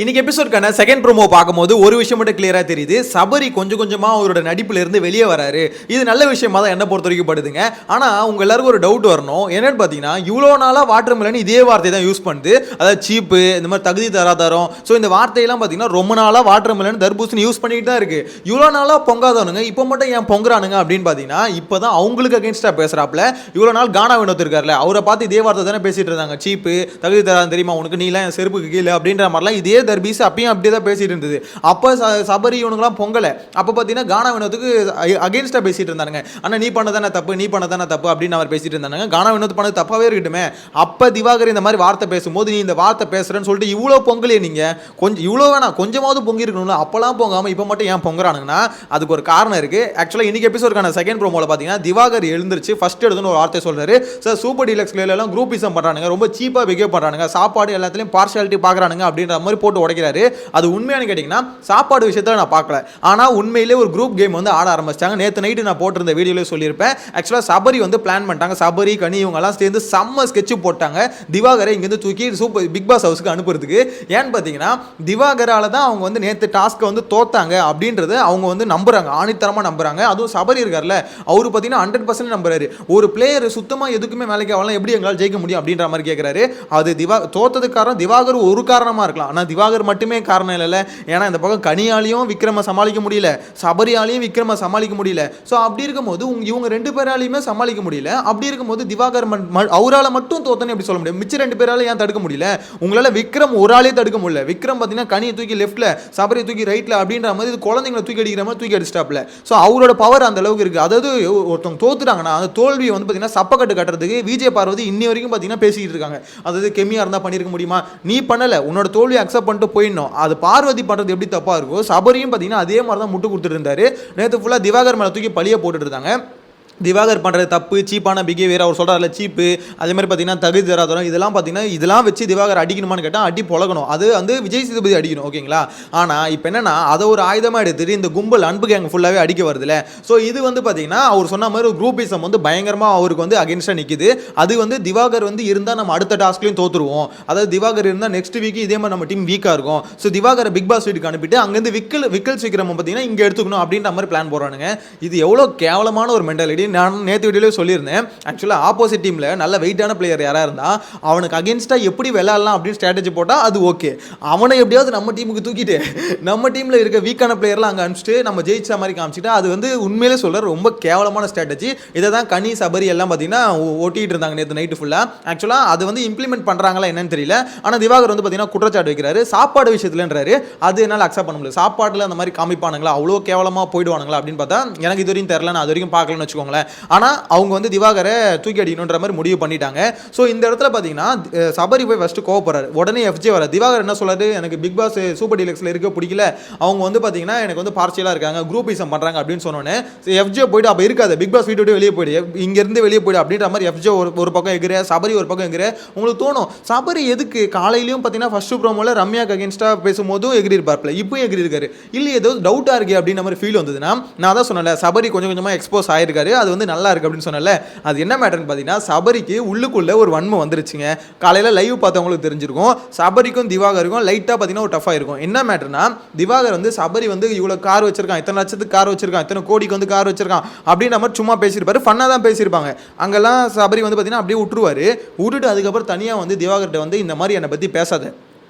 இன்னைக்கு எபிசோட்கான second promo பார்க்கும்போது ஒரு விஷயம் மட்டும் கிளியரா தெரியுது. சபரி கொஞ்சம் கொஞ்சமா அவரோட நடிப்புல இருந்து வெளியே வராரு. இது நல்ல விஷயமா தான் என்ன பொறுத்த வரைக்கும் படுதுங்க. ஆனா உங்க எல்லாருக்கும் ஒரு டவுட் வரணும். என்னன்னு பாத்தீங்கன்னா இவ்வளோ நாளா வாட்டர் மெலன் இதே வார்த்தை தான் யூஸ் பண்ணுது. அதாவது சீப்பு, இந்த மாதிரி தகுதி தராதரம். ஸோ இந்த வார்த்தையெல்லாம் பாத்தீங்கன்னா ரொம்ப நாளா வாட்டர் மெலன் தர்பூசணி யூஸ் பண்ணிட்டு தான் இருக்கு. இவ்வளோ நாளா பொங்காதவனுங்க இப்போ மட்டும் ஏன் பொங்குறானுங்க அப்படின்னு பாத்தீங்கன்னா இப்பதான் அவங்களுக்கு அகேன்ஸ்டா பேசுறாப்ல. இவ்வளோ நாள் கானா வினோத் இருக்காருல்ல, அவரை பார்த்து இதே வார்த்தை தானே பேசிட்டு இருந்தாங்க. சீப்பு, தகுதி தராதம் தெரியுமா உனக்கு, நீ எல்லாம் செருப்புக்கு கீழே அப்படின்ற மாதிரிலாம் இதே தர்பீஸ் அப்பயும் அப்படியே தான் பேசிட்டு இருந்தது. அப்போ சபரி இவனுங்களாம் பொங்கலை. அப்போ பார்த்தீங்கன்னா கானா வினோத்துக்கு அகேன்ஸ்டாக பேசிட்டு இருந்தானுங்க. ஆனால் நீ பண்ணதானே தப்பு, நீ பண்ணதானே தப்பு அப்படின்னு அவர் பேசிட்டு இருந்தாங்க. கானா வினோத் பண்ணது தப்பாகவே இருக்கட்டுமே. அப்போ திவாகர் இந்த மாதிரி வார்த்தை பேசும்போது நீ இந்த வார்த்தை பேசுறேன்னு சொல்லிட்டு இவ்வளோ பொங்கலையே நீங்கள் கொஞ்சம் இவ்வளோ வேணாம் கொஞ்சமாவது பொங்கி இருக்கணும்ல. அப்போலாம் பொங்காமல் இப்போ மட்டும் ஏன் பொங்குறானுங்கன்னா அதுக்கு ஒரு காரணம் இருக்கு. ஆக்சுவலாக இன்னைக்கு எபிசோடுக்கான செகண்ட் ப்ரோமோல பார்த்தீங்கன்னா திவாகர் எழுந்திருச்சு ஃபர்ஸ்ட் எடுத்துன்னு ஒரு வார்த்தை சொல்றாரு. சார் சூப்பர் டீலக்ஸ் எல்லாம் குரூப்பிசம் பண்ணுறானுங்க, ரொம்ப சீப்பாக பிஹேவ் பண்ணுறானுங்க, சாப்பாடு எல்லாத்துலேயும் பார்ஷியாலிட்டி பார்க்குறானுங்க அப்படின்ற மாதிரி போட்டு உடைக்கிறாரு. அது உண்மையானு கேட்டிங்கன்னா சாப்பாடு விஷயத்தில் நான் பார்க்கல. ஆனால் உண்மையிலே ஒரு குரூப் கேம் வந்து ஆட ஆரம்பிச்சிட்டாங்க. நேற்று நைட்டு நான் போட்டிருந்த வீடியோவில் சொல்லியிருப்பேன். ஆக்சுவலாக சபரி வந்து பிளான் பண்ணிட்டாங்க. சபரி, கனி இவங்கெல்லாம் சேர்ந்து செம்ம ஸ்கெட்ச் போட்டாங்க திவாகரை இங்கேருந்து தூக்கி சூப்பர் பிக் பாஸ் ஹவுஸுக்கு அனுப்புறதுக்கு. ஏன்னு பார்த்தீங்கன்னா திவாகரால் தான் அவங்க வந்து நேற்று டாஸ்க்கை வந்து தோத்தாங்க அப்படின்றது அவங்க வந்து நம்புறாங்க, ஆணித்தரமாக நம்புறாங்க. அதுவும் சபரி இருக்கார்ல, அவரு பார்த்தீங்கன்னா 100% நம்புறாரு. ஒரு பிளேயர் சுத்தமாக எதுக்குமே வேலைக்கு ஆகலாம், எப்படி எங்களால் ஜெயிக்க முடியும் அப்படின்ற மாதிரி கேட்குறாரு. அது தோத்ததுக்கு காரணம் திவாகர் ஒரு காரணமாக இருக்கலாம், ஆனால் திவாகர் மட்டுமே காரணம் இல்லைல்ல. ஏன்னா இந்த பக்கம் கனியாலையும் விக்ரம சமாளிக்க முடியல, சபரியாலையும் விக்ரம சமாளிக்க முடியல. ஸோ அப்படி இருக்கும்போது இவங்க ரெண்டு பேராலையுமே சமாளிக்க முடியல. அப்படி இருக்கும்போது திவாகர் அவரால் மட்டும் தோத்தன்னு எப்படி சொல்ல முடியும்? மிச்சம் ரெண்டு பேரால ஏன் தடுக்க முடியல? உங்களால் விக்ரம் ஒரு ஆளே தடுக்க முடியல. விக்ரம் பார்த்தீங்கன்னா கனியை தூக்கி லெஃப்ட்ல, சபரியை தூக்கி ரைட்ல அப்படின்ற மாதிரி இது குழந்தைங்களை தூக்கி அடிக்கிற மாதிரி தூக்கி அடிச்சிட்டாப்ல. ஸோ அவரோட பவர் அந்த அளவுக்கு இருக்கு. அதாவது ஒருத்தவங்க தோத்துட்டாங்கன்னா அந்த தோல்வியை வந்து பார்த்தீங்கன்னா சப்பக்கட்டு கட்டுறதுக்கு விஜய் பார்வதி இன்னி வரைக்கும் பார்த்தீங்கன்னா பேசிக்கிட்டு இருக்காங்க. அதாவது கெமியா இருந்தால் பண்ணியிருக்க முடியுமா? நீ பண்ணல, உன்னோட தோல்வியை அக்செப்ட் பண்ணிட்டு போயிடணும். அது பார்வதி பண்ணுறது எப்படி தப்பாக இருக்கோ சபரியும் பார்த்தீங்கன்னா அதே மாதிரி தான் முட்டு கொடுத்துட்டு இருந்தாரு. நேற்று ஃபுல்லாக திவாகர் மேலே தூக்கி பழிய போட்டுட்டு இருந்தாங்க. திவாகர் பண்ணுறது தப்பு, சீப்பான பிஹேவியர், அவர் சொல்கிறார்ல சீப்பு, அதே மாதிரி பார்த்தீங்கன்னா தகுதி தராதரம், இதெல்லாம் பார்த்தீங்கன்னா இதெல்லாம் வச்சு திவாகர் அடிக்கணுமான்னு கேட்டால் அடி பொழகணும். அது வந்து விஜய் சேதுபதி அடிக்கணும், ஓகேங்களா? ஆனால் இப்போ என்னன்னா அதை ஒரு ஆயுதமாக எடுத்துட்டு இந்த கும்பல் அன்பு கேங் ஃபுல்லாகவே அடிக்க வருதுல்ல. ஸோ இது வந்து பார்த்தீங்கன்னா அவர் சொன்ன மாதிரி ஒரு குரூப்பிசம் வந்து பயங்கரமாக அவருக்கு வந்து அகேன்ஸ்டாக நிற்குது. அது வந்து திவாகர் வந்து இருந்தால் நம்ம அடுத்த டாஸ்க்லையும் தோற்றுருவோம். அதாவது திவாகர் இருந்தால் நெக்ஸ்ட் வீக் இதே மாதிரி நம்ம டீம் வீக்காக இருக்கும். ஸோ திவாகரை பிக் பாஸ் வீட்டுக்கு அனுப்பிட்டு அங்கேருந்து விக்கல் சீக்கிரம் பார்த்தீங்கன்னா இங்கே எடுத்துக்கணும் அப்படின்ற மாதிரி பிளான் போடுறானுங்க. இது எவ்வளோ கேவலமான ஒரு மென்டாலிட்டி. நான் நேற்று வீடியோவில் சொல்லியிருந்தேன். ஆக்சுவலாக ஆப்போசிட் டீமில் நல்ல வெயிட்டான பிளேயர் யாராக இருந்தால் அவனுக்கு அகேன்ஸ்டாக எப்படி விளையாடலாம் அப்படின்னு ஸ்ட்ராட்டஜி போட்டால் அது ஓகே. அவனை எப்படியாவது நம்ம டீமுக்கு தூக்கிட்டு நம்ம டீமில் இருக்க வீக்கான பிளேயர்லாம் அங்கே அனுப்பிச்சிட்டு நம்ம ஜெயிச்ச மாதிரி காமிச்சிட்டு அது வந்து உண்மையிலே சொல்கிற ரொம்ப கேவலமான ஸ்ட்ராட்டஜி. இதை தான் கனி, சபரி எல்லாம் பார்த்தீங்கன்னா ஓட்டிகிட்டு இருந்தாங்க நேற்று நைட்டு ஃபுல்லாக. ஆக்சுவலாக அது வந்து இம்ப்ளிமெண்ட் பண்ணுறாங்களா என்னன்னு தெரியல. ஆனால் திவாகர் வந்து பார்த்தீங்கன்னா குற்றச்சாட்டு வைக்கிறாரு சாப்பாடு விஷயத்துலன்றாரு. அது என்னால் அக்செப்ட் பண்ண முடியல. சாப்பாட்டில் அந்த மாதிரி காமிப்பானுங்களா, அவ்வளோ கேவலமாக போயிடுவானுங்களா அப்படின்னு பார்த்தா எனக்கு இது வரைக்கும் தெரில, நான் அது வரைக்கும் பார்க்கலன்னு வச்சுக்கோங்களேன். ஆனால் அவங்க வந்து திவாகரை தூக்கி அடிக்கணுன்ற மாதிரி முடிவு பண்ணிட்டாங்க. ஸோ இந்த இடத்துல பார்த்தீங்கன்னா சபரி போய் ஃபஸ்ட்டு கோவப்படுறாரு. உடனே எஃப்ஜே வர திவாகர் என்ன சொல்றாரு, எனக்கு பிக் பாஸ் சூப்பர் டீலக்ஸில் இருக்க பிடிக்கல, அவங்க வந்து பார்த்தீங்கன்னா எனக்கு வந்து பார்ஷியலாக இருக்காங்க, குரூப்பிசம் பண்ணுறாங்க அப்படின்னு சொன்னோன்னே எஃப்ஜே போய்ட்டு அப்போ இருக்காது பிக் பாஸ் வீட்டோட வெளியே போய்டு, இங்கேருந்து வெளியே போய்டு அப்படின்ற மாதிரி எஃப்ஜே ஒரு பக்கம் எகிற, சபரி ஒரு பக்கம் எகிற. உங்களுக்கு தோணும் சபரி எதுக்கு காலையிலையும் பார்த்தீங்கன்னா ஃபர்ஸ்ட் ப்ரோமோல ரம்யாக்கு அகேன்ஸ்டாக பேசும்போதும் எகிரி இருப்பார்ல, இப்போ எகிரி இருக்காரு. இல்லை ஏதோ டவுட்டாக இருக்கு அப்படின்ற மாதிரி ஃபீல் வந்ததுன்னா நான் தான் சொன்னேன் சபரி கொஞ்சம் கொஞ்சமாக எக்ஸ்போஸ் ஆயிருக்காரு, அது வந்து நல்லா இருக்கு அப்படின்னு சொன்னல. அது என்ன மேட்டர்னு பார்த்தீங்கன்னா சபரிக்கு உள்ளுக்குள்ள ஒரு வன்மை வந்துருச்சுங்க. காலையில் லைவ் பார்த்தவங்களுக்கு தெரிஞ்சிருக்கும். சபரிக்கும் திவாகருக்கும் லைட்டாக பார்த்தீங்கன்னா ஒரு டஃபாக இருக்கும். என்ன மேட்டர்னா திவாகர் வந்து சபரி வந்து இவ்வளோ கார் வச்சிருக்கான், இத்தனை லட்சத்துக்கு கார் வச்சிருக்கான், இத்தனை கோடிக்கு வந்து கார் வச்சிருக்கான் அப்படின்ற மாதிரி சும்மா பேசியிருப்பாரு, ஃபன்னாக தான் பேசியிருப்பாங்க. அங்கெல்லாம் சபரி வந்து பார்த்தீங்கன்னா அப்படியே விட்டுட்டு அதுக்கப்புறம் தனியாக வந்து திவாகர்கிட்ட வந்து இந்த மாதிரி என்னை பற்றி பேசாத,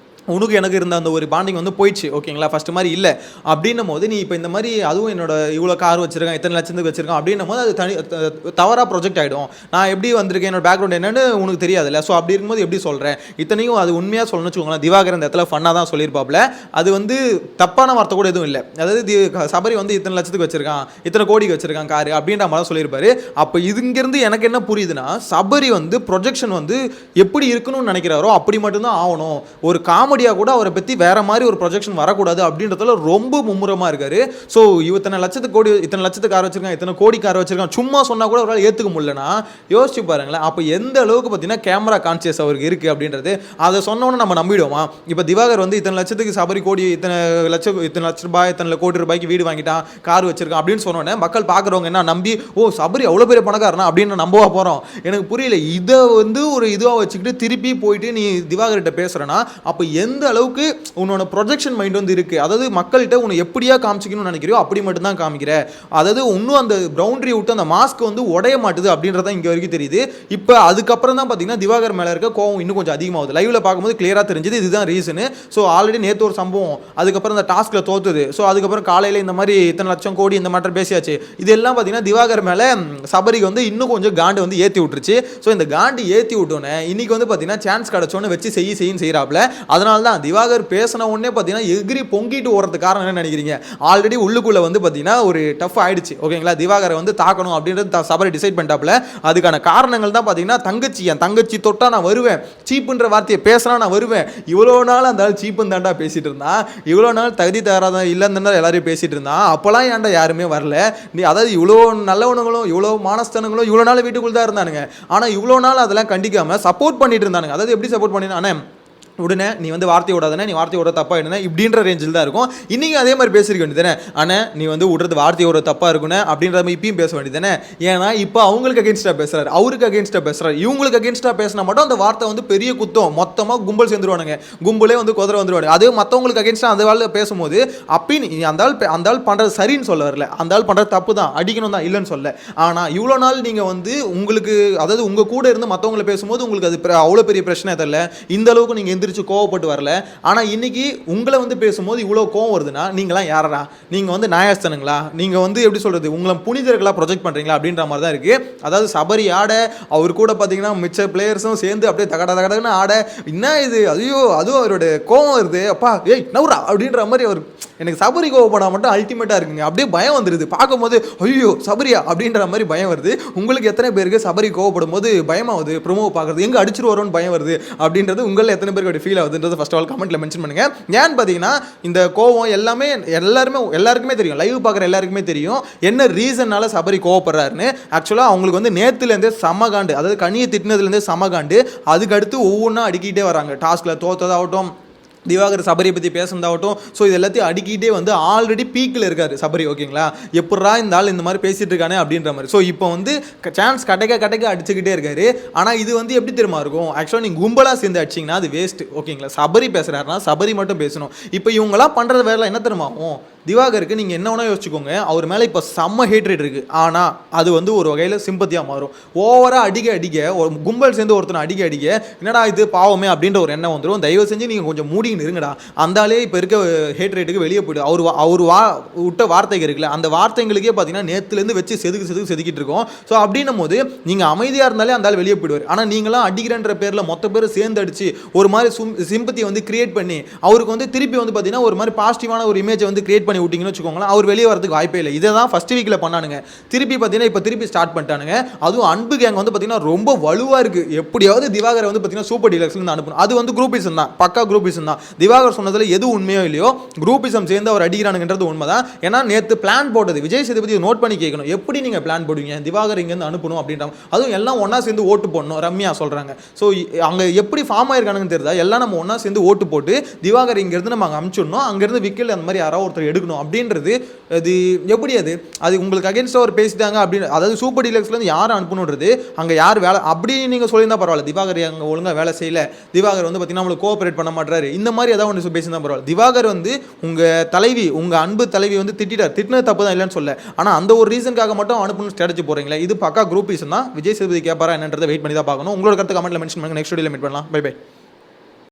உனக்கு எனக்கு இருந்த அந்த ஒரு பாண்டிங் வந்து போயிடுச்சு, ஓகேங்களா, ஃபஸ்ட்டு மாதிரி இல்லை அப்படின்னும் போது நீ இப்போ இந்த மாதிரி அதுவும் என்னோட இவ்வளோ கார் வச்சிருக்கேன், இத்தனை லட்சத்துக்கு வச்சிருக்கேன் அப்படின்னும் போது அது தவறாக ப்ரொஜெக்ட் ஆகிடும். நான் எப்படி வந்திருக்கேன், என்னோட பேக்ரவுண்ட் என்னன்னு உனக்கு தெரியாதுல்ல. ஸோ அப்படி இருக்கும்போது எப்படி சொல்கிறேன், இத்தனையும் அது உண்மையாக சொல்லணும்னு வச்சுக்கோங்களேன். திவாகர் இந்த இடத்துல ஃபன்னாக தான் சொல்லியிருப்பாப்ல, அது வந்து தப்பான வார்த்தை கூட எதுவும் இல்லை. அதாவது சபரி வந்து இத்தனை லட்சத்துக்கு வச்சிருக்கான், இத்தனை கோடிக்கு வச்சிருக்கான் காரு அப்படின்ற மாதிரி சொல்லியிருப்பாரு. அப்போ இதுங்கிருந்து எனக்கு என்ன புரியுதுன்னா சபரி வந்து ப்ரொஜெக்ஷன் வந்து எப்படி இருக்கணும்னு நினைக்கிறாரோ அப்படி மட்டும்தான் ஆகணும். ஒரு காமெடி கூட அவரை பற்றி வேற மாதிரி ஒரு ப்ரொஜெக்ஷன் வரக்கூடாது அப்படின்றதுல ரொம்ப மும்முரமாக இருக்காரு. ஸோ இத்தனை லட்சத்துக்கு கார் வச்சிருக்கான், இத்தனை கோடி கார் வச்சிருக்கான் சும்மா சொன்னால் கூட அவரால் ஏற்றுக்க முடியலன்னா யோசிச்சு பாருங்களேன். அப்போ எந்த அளவுக்கு பார்த்தீங்கன்னா கேமரா கான்சியஸ் அவருக்கு இருக்குது அப்படின்றது. அதை சொன்னோன்னு நம்ம நம்பிடுவோமா? இப்போ திவாகர் வந்து இத்தனை லட்சத்துக்கு சபரி கோடி இத்தனை லட்ச ரூபாய் இத்தனை கோடி ரூபாய்க்கு வீடு வாங்கிட்டான், கார் வச்சிருக்கான் அப்படின்னு சொன்னோன்னே மக்கள் பார்க்குறவங்க என்ன நம்பி ஓ சபரி அவ்வளோ பெரிய பணக்காரனா அப்படின்னு நம்பவா போகிறோம்? எனக்கு புரியல. இதை வந்து ஒரு இதுவாக வச்சுக்கிட்டு திருப்பி போயிட்டு நீ திவாகர்கிட்ட பேசுகிறேன்னா அப்போ எந்த அளவுக்கு உன்னோட ப்ரொஜெக்ஷன் மைண்ட் வந்து இருக்குது, அதாவது மக்கள்கிட்ட உன்னை எப்படியா காமிச்சிக்கணும்னு நினைக்கிறியோ அப்படி மட்டும்தான் காமிக்கிற, அதாவது இன்னும் அந்த பவுண்டரி விட்டு அந்த மாஸ்க் வந்து உடைய மாட்டுது அப்படின்றத இங்கே வரைக்கும் தெரியுது. இப்போ அதுக்கப்புறம் தான் பார்த்தீங்கன்னா திவாகர் மேலே இருக்க கோவம் இன்னும் கொஞ்சம் அதிகமாகுது. லைவ்ல பார்க்கும்போது கிளியராக தெரிஞ்சது இதுதான் ரீசனு. ஸோ ஆல்ரெடி நேற்று ஒரு சம்பவம், அதுக்கப்புறம் இந்த டாஸ்கில் தோத்துது, ஸோ அதுக்கப்புறம் காலையில் இந்த மாதிரி இத்தனை லட்சம் கோடி இந்த மாதிரி பேசியாச்சு. இதெல்லாம் பார்த்தீங்கன்னா திவாகர் மேலே சபரிக்கு வந்து இன்னும் கொஞ்சம் காண்டு வந்து ஏற்றி விட்டுருச்சு. ஸோ இந்த காண்டு ஏற்றி விட்டோன்னே இன்னைக்கு வந்து பார்த்தீங்கன்னா சான்ஸ் கிடச்சோன்னு வச்சு செய்யும் செய்கிறாப்புல. அதனால தான் திவாகர் பேசின உடனே பார்த்தீங்கன்னா எகிரி பொங்கிட்டு ஓடுறதுக்கு காரணம் என்ன நினைக்கிறீங்க? ஆல்ரெடி உள்ளுக்குள்ளே வந்து பார்த்தீங்கன்னா ஒரு டஃப் ஆயிடுச்சு. ஓகேங்களா, திவாகரை வந்து தாக்கணும் அப்படின்றது சபரி டிசைட் பண்ணிட்டாப்புல. அதுக்கான காரணங்கள் தான் பார்த்தீங்கன்னா என் தங்கச்சி தொட்டா நான் வருவேன், சீப்புன்ற வார்த்தையை பேசினா நான் வருவேன். இவ்வளோ நாள் அந்த சீப்புன்னு தாண்டா பேசிட்டு இருந்தான், இவ்வளோ நாள் தகுதி தராத இல்லைன்னு எல்லாரையும் பேசிட்டு இருந்தான். அப்போலாம் ஏன்டா யாருமே வரல? நீ அதாவது இவ்வளோ நல்லவனுங்களும் இவ்வளோ மானஸ்தனங்களும் இவ்வளோ நாள் வீட்டுக்குள்ள தான் இருந்தானுங்க. ஆனால் இவ்வளோ நாள் அதெல்லாம் கண்டிக்காம சப்போர்ட் பண்ணிட்டு இருந்தானுங்க. அதாவது எப்படி சப்போர்ட் பண்ணினா, உடனே நீ வந்து வார்த்தை விடாதானே, நீ வார்த்தை விட தப்பாக எடுன இப்படின்ற ரேஞ்சில் தான் இருக்கும். இன்றைக்கி அதே மாதிரி பேசியிருக்க வேண்டியதானே, ஆனால் நீ வந்து விடுறது வார்த்தை விட தப்பாக இருக்குன்னு அப்படின்ற மாதிரி இப்பயும் பேச வேண்டியதானே. ஏன்னா இப்போ அவங்களுக்கு அகேன்ஸ்டாக பேசுகிறாரு, அவருக்கு அகேன்ஸ்டாக பேசுகிறாரு. இவங்களுக்கு அகேன்ஸ்டாக பேசினா மட்டும் அந்த வார்த்தை வந்து பெரிய குத்தம், மொத்தமாக கும்பல் சேர்ந்துருவானுங்க, கும்பலே வந்து குதிரை வந்துருவாங்க. அதே மற்றவங்களுக்கு அகேன்ஸ்டாக அந்த வாழ்க்கை பேசும்போது அப்பயும் நீ அந்த ஆள் பண்ணுறது சரின்னு சொல்ல வரல, அந்த ஆள் பண்ணுறது தப்பு தான், அடிக்கணும் தான் இல்லைன்னு சொல்ல. ஆனால் இவ்வளோ நாள் நீங்கள் வந்து உங்களுக்கு அதாவது உங்கள் கூட இருந்து மற்றவங்களை பேசும்போது உங்களுக்கு அது அவ்வளோ பெரிய பிரச்சனை தெரியல, இந்த அளவுக்கு நீங்கள் கோவப்பட்டு வரல. ஆனா இன்னைக்கு உங்களை வந்து பேசும்போது இவ்வளவு கோவம் வருதுன்னா நீங்களாம் யாரா? நீங்க வந்து நாயஸ்தனுங்களா? நீங்க வந்து எப்படி சொல்றது, உங்களை புனிதர்களா ப்ரொஜெக்ட் பண்றீங்களா அப்படின்ற மாதிரி தான் இருக்கு. அதாவது சபரி ஆட, அவர் கூட பாத்தீங்கன்னா மிச்ச பிளேயர்ஸும் சேர்ந்து அப்படியே தகடன்னு ஆட, என்ன இது, ஐயோ அதுவும் அவரோட கோவம் வருது, அப்பா ஏய் நவுரா அப்படின்ற மாதிரி அவர். எனக்கு சபரி கோவப்படா மட்டும் அல்டிமேட்டா இருக்குங்க. அப்படியே பயம் வந்துருது பார்க்கும்போது, ஐயோ சபரியா அப்படின்ற மாதிரி பயம் வருது. உங்களுக்கு எத்தனை பேருக்கு சபரி கோவப்படும் போது பயமாகுது? ப்ரோமோ பார்க்குறது எங்கே அடிச்சுட்டு வரோன்னு பயம் வருது அப்படின்றது உங்களில் எத்தனை பேருக்கு ஃபீல் ஆகுதுன்றது ஃபர்ஸ்ட் ஆஃப் ஆல் கமெண்ட்ல மென்ஷன் பண்ணுங்க. ஏன்னு பார்த்தீங்கன்னா இந்த கோவம் எல்லாமே எல்லாருக்குமே தெரியும், லைவ் பார்க்குற எல்லாருக்குமே தெரியும் என்ன ரீசன்னால சபரி கோவப்படுறாருன்னு. ஆக்சுவலாக அவங்களுக்கு வந்து நேற்றுலேருந்தே சமகாண்டு, அதாவது கனியை திட்டினதுலேருந்தே சமகாண்டு. அதுக்கு அடுத்து ஒவ்வொன்றா அடிக்கிட்டே வராங்க. டாஸ்கில் தோத்ததாகட்டும், திவாகர் சபரியை பற்றி பேசுனதாகட்டும், ஸோ இது எல்லாத்தையும் அடிக்கிட்டே வந்து ஆல்ரெடி பீக்கில் இருக்கார் சபரி. ஓகேங்களா, எப்படா இந்த ஆள் இந்த மாதிரி பேசிட்டு இருக்கானே அப்படின்ற மாதிரி. ஸோ இப்போ வந்து சான்ஸ் கிடைக்க அடிச்சுக்கிட்டே இருக்காரு. ஆனால் இது வந்து எப்படி தெரியுமா இருக்கும், ஆக்சுவலாக நீங்கள் கும்பலாக சேர்ந்து அடிச்சிங்கன்னா அது வேஸ்ட். ஓகேங்களா, சபரி பேசுகிறாருன்னா சபரி மட்டும் பேசணும். இப்போ இவங்களாம் பண்ணுறது வேலை என்ன தெரியுமாகும், திவாகருக்கு நீங்கள் என்ன வேணால் யோசிச்சுக்கோங்க, அவர் மேலே இப்போ செம்ம ஹேட்ரேட் இருக்குது. ஆனால் அது வந்து ஒரு வகையில் சிம்பத்தியாக மாறும். ஓவராக அடிக்க ஒரு கும்பல் சேர்ந்து ஒருத்தனை அடிக்க என்னடா இது பாவமே அப்படின்ற ஒரு எண்ணம் வந்துடும். தயவு செஞ்சு நீங்கள் கொஞ்சம் மூடி இருங்கடா, அந்தாலே இப்போ இருக்க ஹேட்ரேட்டுக்கு வெளியே போய்டு. அவர் விட்ட வார்த்தைகள் இருக்குல்ல, அந்த வார்த்தைகளுக்கே பார்த்தீங்கன்னா நேற்றுலேருந்து வச்சு செதுக்கிட்டு இருக்கோம். ஸோ அப்படின்னும் போது நீங்கள் அமைதியாக இருந்தாலே அந்த ஆள் வெளியே போயிடுவார். ஆனால் நீங்களாம் அடிக்கிறன்ற பேரில் மொத்த பேர் சேர்ந்து அடிச்சு ஒரு மாதிரி சிம்பத்தியை வந்து கிரியேட் பண்ணி அவருக்கு வந்து திருப்பி வந்து பார்த்தீங்கன்னா ஒரு மாதிரி பாசிட்டிவான ஒரு இமேஜை வந்து கிரியேட் பண்ணி விட்டீங்கன்னு வச்சுக்கோங்களேன், அவர் வெளியே வரதுக்கு வாய்ப்பே இல்லை. இதை தான் ஃபர்ஸ்ட் வீக்கில் பண்ணானுங்க. திருப்பி பார்த்தீங்கன்னா இப்போ திருப்பி ஸ்டார்ட் பண்ணிட்டானுங்க. அதுவும் அன்பு கேங் வந்து பார்த்தீங்கன்னா ரொம்ப வலுவாக இருக்குது. எப்படியாவது திவாகரை வந்து பார்த்தீங்கன்னா சூப்பர் டீலக்ஸ்லேருந்து அனுப்பணும். அது வந்து குரூப்பிசம் தான், பக்கா குரூப்பிசம் தான். திவாகர் சொன்னதில் எது உண்மையோ இல்லையோ குரூப்பிசம் சேர்ந்து அவர் அடிக்கிறானுங்கிறது உண்மைதான். ஏன்னா நேற்று பிளான் போட்டது விஜய் சேதுபதி நோட் பண்ணி கேட்கணும், எப்படி நீங்கள் பிளான் போடுவீங்க திவாகர் இங்கேருந்து அனுப்பணும் அப்படின்ற. அதுவும் எல்லாம் ஒன்றா சேர்ந்து ஓட்டு போடணும் ரம்யா சொல்கிறாங்க. ஸோ அங்கே எப்படி ஃபார்ம் ஆயிருக்கானுன்னு தெரியுதா, எல்லாம் நம்ம ஒன்றா சேர்ந்து ஓட்டு போட்டு திவாகர் இங்கேருந்து நம்ம அங்கே அனுப்பிச்சிடணும், அங்கேருந்து விக்கல் அந்த மாதிரி யாராவது ஒருத்தர் எடுக்கணும் அப்படின்றது. அது எப்படி அது உங்களுக்கு அகேன்ஸ்டாக ஒரு பேசிட்டாங்க அப்படின்னு, அதாவது சூப்பர் டீலக்ஸ்லேருந்து யார் அனுப்பணுன்றது, அங்கே யார் வேலை அப்படி நீங்கள் சொல்லியிருந்தா பரவாயில்ல, திவாகர் அங்கே ஒழுங்காக வேலை செய்யல, திவாகர் வந்து பார்த்தீங்கன்னா நம்மளுக்கு கோஆப்ரேட் பண்ண மாட்டாரு, இந்த மாதிரி ஏதாவது ஒன்று பேசினா பரவாயில்ல. திவாகர் வந்து உங்கள் தலைவி, உங்கள் அன்பு தலைவி வந்து திட்டினது தப்பு தான் இல்லைன்னு சொல்ல, ஆனால் அந்த ஒரு ரீசனுக்காக மட்டும் அனுப்பணும் ஸ்ட்ராட்டஜி போகிறீங்களா, இது பக்கா குரூப்பிசம் தான். விஜய் சேதுபதி கேட்பாரா என்னன்றதை வெயிட் பண்ணி தான் பார்க்கணும். உங்களோட கருத்து கமெண்ட்ல மென்ஷன் பண்ணுங்க. நெக்ஸ்ட் வீடியோவில் மீட் பண்ணலாம். Bye by.